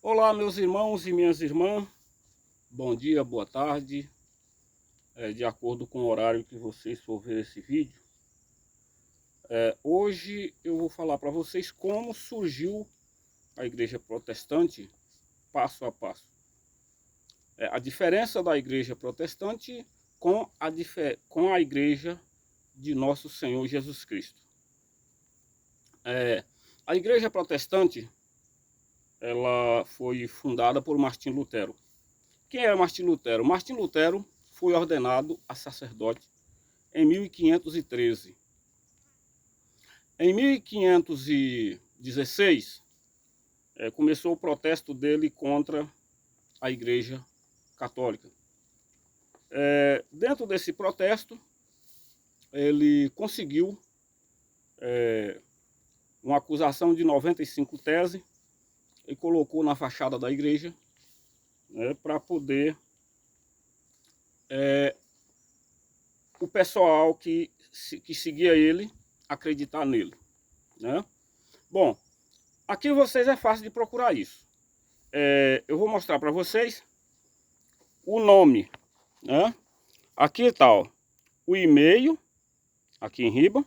Olá, meus irmãos e minhas irmãs, bom dia, boa tarde, de acordo com o horário que vocês for ver esse vídeo. Hoje eu vou falar para vocês como surgiu a igreja protestante, passo a passo. A diferença da igreja protestante com a igreja de nosso Senhor Jesus Cristo. A igreja protestante, ela foi fundada por Martim Lutero. Quem era Martim Lutero? Martim Lutero foi ordenado a sacerdote em 1513. Em 1516, começou o protesto dele contra a Igreja Católica. Dentro desse protesto, ele conseguiu uma acusação de 95 teses e colocou na fachada da igreja, para poder o pessoal que seguia ele acreditar nele, né? Bom, aqui vocês é fácil de procurar isso. Eu vou mostrar para vocês o nome, né? Aqui está, ó, o e-mail, aqui em riba,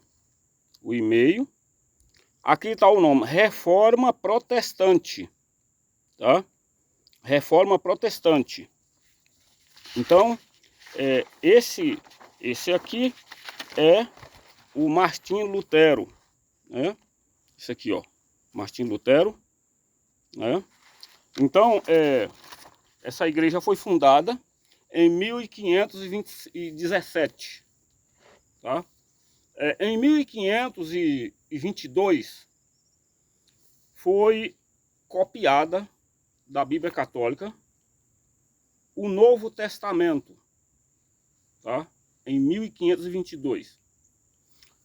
o e-mail. Aqui está o nome, Reforma Protestante, tá? Reforma Protestante. Então, esse aqui é o Martim Lutero, né? Esse aqui, ó, Martim Lutero, né? Então, essa igreja foi fundada em 1517, tá? Em 1522 foi copiada da Bíblia Católica o Novo Testamento, tá? Em 1522.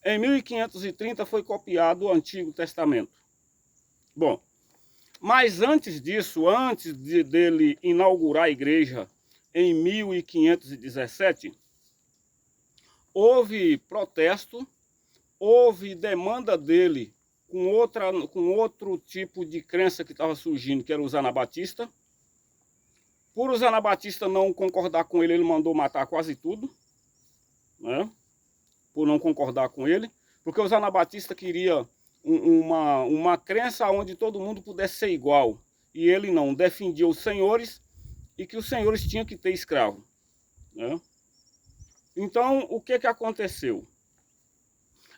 Em 1530 foi copiado o Antigo Testamento. Bom, mas antes disso, dele inaugurar a igreja em 1517, houve protesto, houve demanda dele com outro tipo de crença que estava surgindo, que era os anabatistas. Por os anabatistas não concordar com ele, ele mandou matar quase tudo, né? Por não concordar com ele, porque os anabatistas queriam uma crença onde todo mundo pudesse ser igual, e ele não, defendia os senhores e que os senhores tinham que ter escravo, né? Então, o que aconteceu?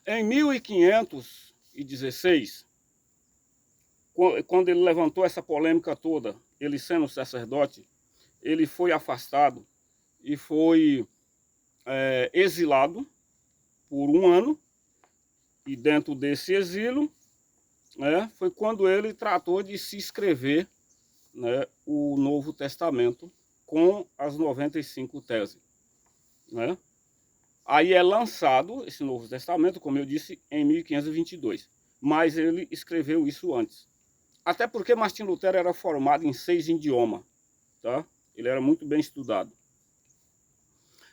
Em 1516, quando ele levantou essa polêmica toda, ele sendo sacerdote, ele foi afastado e foi exilado por um ano. E dentro desse exílio, foi quando ele tratou de se escrever, o Novo Testamento com as 95 teses, né? Aí é lançado esse Novo Testamento, como eu disse, em 1522. Mas ele escreveu isso antes. Até porque Martim Lutero era formado em 6 idiomas, tá? Ele era muito bem estudado.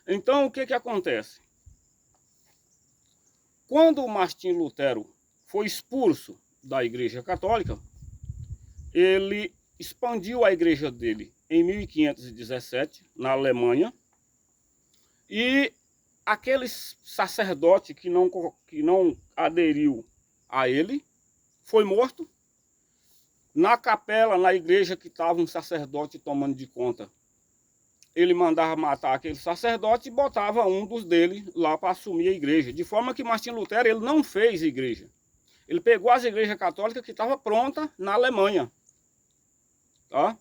Então, o que acontece? Quando Martim Lutero foi expulso da Igreja Católica, ele expandiu a igreja dele em 1517, na Alemanha, e aquele sacerdote que não aderiu a ele foi morto. Na capela, na igreja que estava um sacerdote tomando de conta, ele mandava matar aquele sacerdote e botava um dos dele lá para assumir a igreja. De forma que Martim Lutero ele não fez igreja. Ele pegou as igrejas católicas que estavam prontas na Alemanha, tá?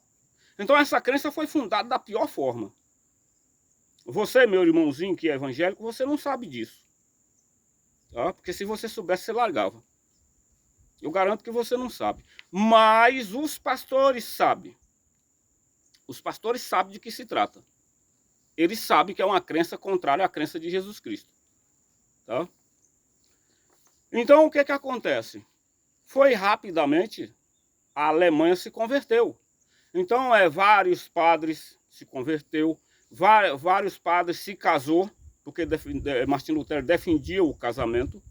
Então essa crença foi fundada da pior forma. Você, meu irmãozinho que é evangélico, você não sabe disso, tá? Porque se você soubesse, você largava. Eu garanto que você não sabe. Mas os pastores sabem. Os pastores sabem de que se trata. Eles sabem que é uma crença contrária à crença de Jesus Cristo, tá? Então, o que acontece? Foi rapidamente, a Alemanha se converteu. Então, vários padres se converteu, vários padres se casou, porque Martim Lutero defendia o casamento,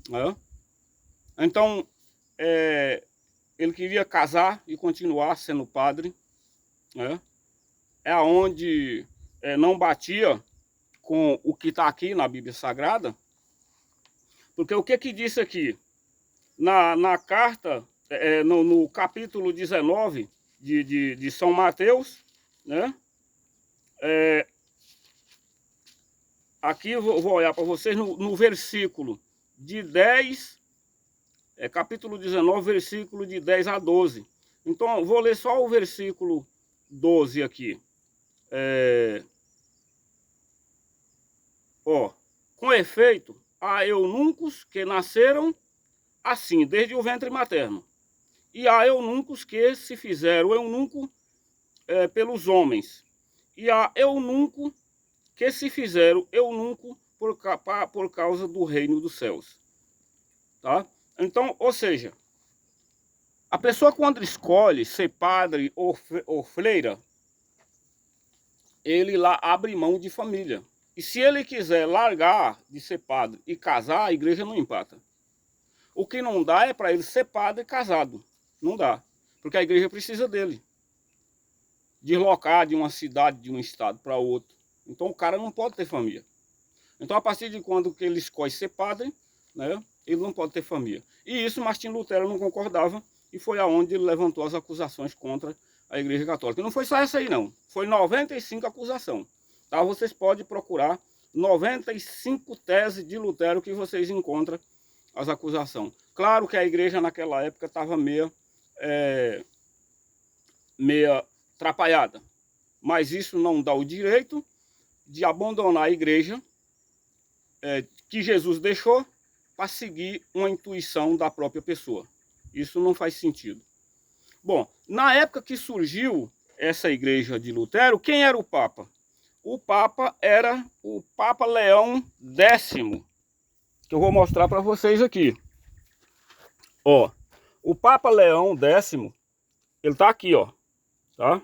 né? Então, ele queria casar e continuar sendo padre, né? É onde não batia com o que está aqui na Bíblia Sagrada, porque o que disse aqui? Na carta, no capítulo 19 de São Mateus, né? Aqui eu vou olhar para vocês no versículo de 10, capítulo 19, versículo de 10 a 12. Então, eu vou ler só o versículo 12 aqui. Com efeito, há eunucos que nasceram assim, desde o ventre materno. E há eunucos que se fizeram eunuco pelos homens. E há eunuco que se fizeram eunuco por causa do reino dos céus. Tá? Então, ou seja, a pessoa quando escolhe ser padre ou freira, ele lá abre mão de família. E se ele quiser largar de ser padre e casar, a igreja não empata. O que não dá é para ele ser padre casado. Não dá. Porque a igreja precisa dele. Deslocar de uma cidade, de um estado para outro. Então o cara não pode ter família. Então a partir de quando que ele escolhe ser padre, né, ele não pode ter família. E isso Martim Lutero não concordava e foi aonde ele levantou as acusações contra a Igreja Católica. E não foi só essa aí não, foi 95 acusações. Tá? Vocês podem procurar 95 teses de Lutero que vocês encontram as acusações. Claro que a igreja naquela época estava meia atrapalhada, mas isso não dá o direito de abandonar a igreja que Jesus deixou para seguir uma intuição da própria pessoa. Isso não faz sentido. Bom, na época que surgiu essa igreja de Lutero, quem era o Papa? O Papa era o Papa Leão X, que eu vou mostrar para vocês aqui. Ó, o Papa Leão X, ele tá aqui, ó, tá?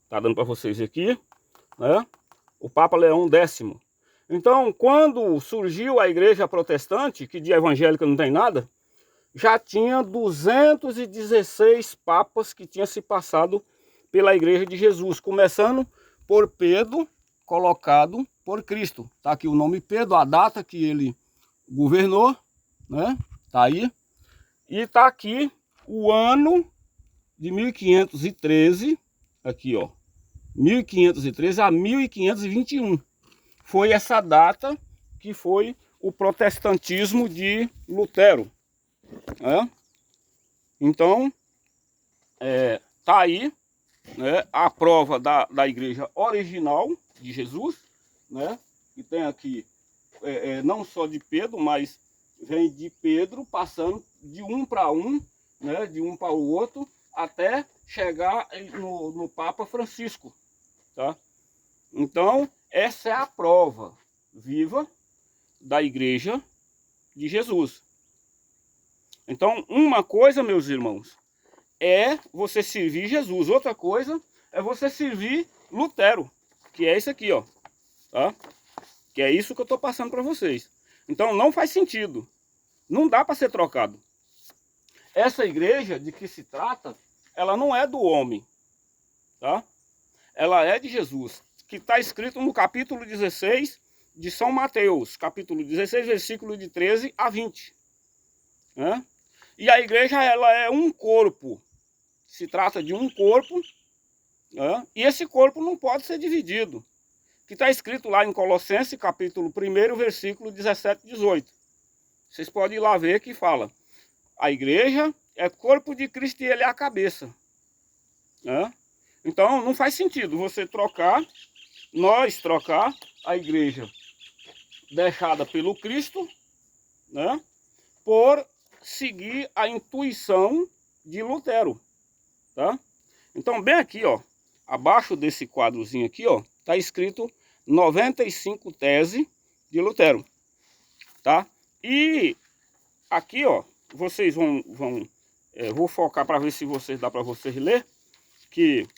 Tá dando para vocês aqui, né? O Papa Leão X. Então, quando surgiu a igreja protestante, que de evangélica não tem nada, já tinha 216 papas que tinham se passado pela igreja de Jesus, começando por Pedro, colocado por Cristo. Tá aqui o nome Pedro, a data que ele governou, né? Tá aí. E tá aqui o ano de 1513, aqui ó, 1513 a 1521. Foi essa data que foi o protestantismo de Lutero. Então, tá aí, né, a prova da igreja original de Jesus, né, que tem aqui não só de Pedro, mas vem de Pedro passando de um para um, né, de um para o outro, até chegar no Papa Francisco. Tá? Então, essa é a prova viva da igreja de Jesus. Então, uma coisa, meus irmãos, é você servir Jesus. Outra coisa é você servir Lutero, que é isso aqui, ó. Tá? Que é isso que eu estou passando para vocês. Então, não faz sentido. Não dá para ser trocado. Essa igreja de que se trata, ela não é do homem. Tá? Ela é de Jesus, que está escrito no capítulo 16 de São Mateus, capítulo 16, versículo de 13 a 20. Né? E a igreja, ela é um corpo, se trata de um corpo, né? E esse corpo não pode ser dividido, que está escrito lá em Colossenses, capítulo 1, versículo 17 e 18. Vocês podem ir lá ver que fala, a igreja é corpo de Cristo e ele é a cabeça. Né? Então, não faz sentido você trocar a igreja deixada pelo Cristo, né, por seguir a intuição de Lutero, tá? Então, bem aqui, ó, abaixo desse quadrozinho aqui, ó, tá escrito 95 teses de Lutero, tá? E aqui, ó, vocês vou focar para ver se dá para vocês ler, que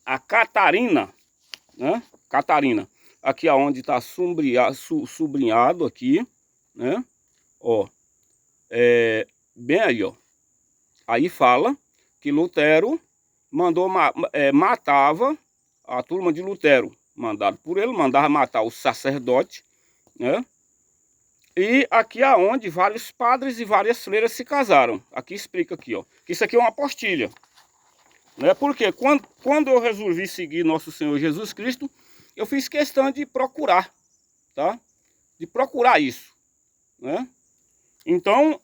a Catarina, né? Catarina, aqui aonde está sublinhado aqui, né? Ó, bem aí, ó. Aí fala que Lutero matava a turma de Lutero, mandado por ele, mandava matar o sacerdote, né? E aqui é onde vários padres e várias freiras se casaram. Aqui explica aqui, ó, que isso aqui é uma apostilha, né? Porque quando eu resolvi seguir nosso Senhor Jesus Cristo, eu fiz questão de procurar, tá? De procurar isso, né? Então,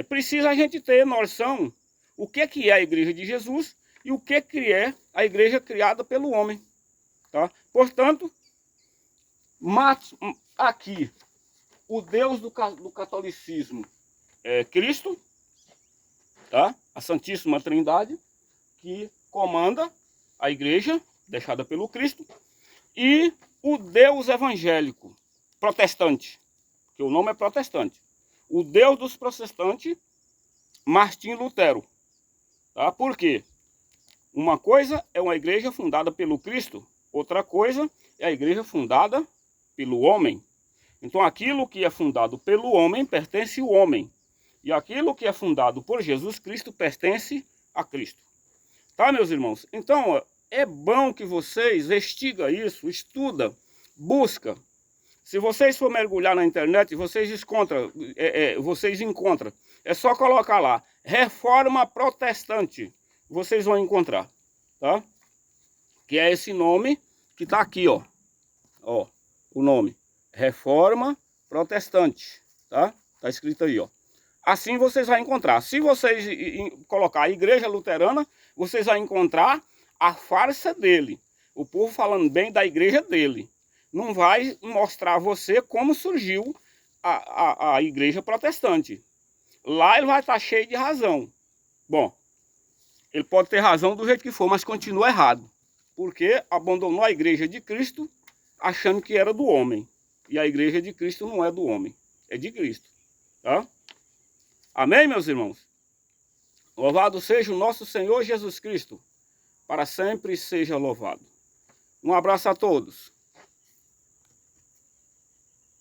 precisa a gente ter noção o que é a igreja de Jesus e o que é a igreja criada pelo homem, tá? Portanto, aqui o Deus do catolicismo é Cristo, tá? A Santíssima Trindade, que comanda a igreja deixada pelo Cristo, e o Deus evangélico protestante, que o nome é protestante, o Deus dos protestantes, Martim Lutero, tá? Por quê? Uma coisa é uma igreja fundada pelo Cristo, outra coisa é a igreja fundada pelo homem. Então aquilo que é fundado pelo homem pertence ao homem, e aquilo que é fundado por Jesus Cristo pertence a Cristo. Tá, meus irmãos? Então é bom que vocês investigam isso, estuda, busca. Se vocês for mergulhar na internet, vocês encontram. É só colocar lá, Reforma Protestante. Vocês vão encontrar, tá? Que é esse nome que tá aqui, ó. Ó, o nome. Reforma Protestante, tá? Tá escrito aí, ó. Assim vocês vão encontrar. Se vocês colocar a Igreja Luterana, vocês vão encontrar a farsa dele. O povo falando bem da igreja dele. Não vai mostrar a você como surgiu a igreja protestante. Lá ele vai estar cheio de razão. Bom, ele pode ter razão do jeito que for, mas continua errado. Porque abandonou a igreja de Cristo achando que era do homem. E a igreja de Cristo não é do homem, é de Cristo. Tá? Amém, meus irmãos? Louvado seja o nosso Senhor Jesus Cristo. Para sempre seja louvado. Um abraço a todos.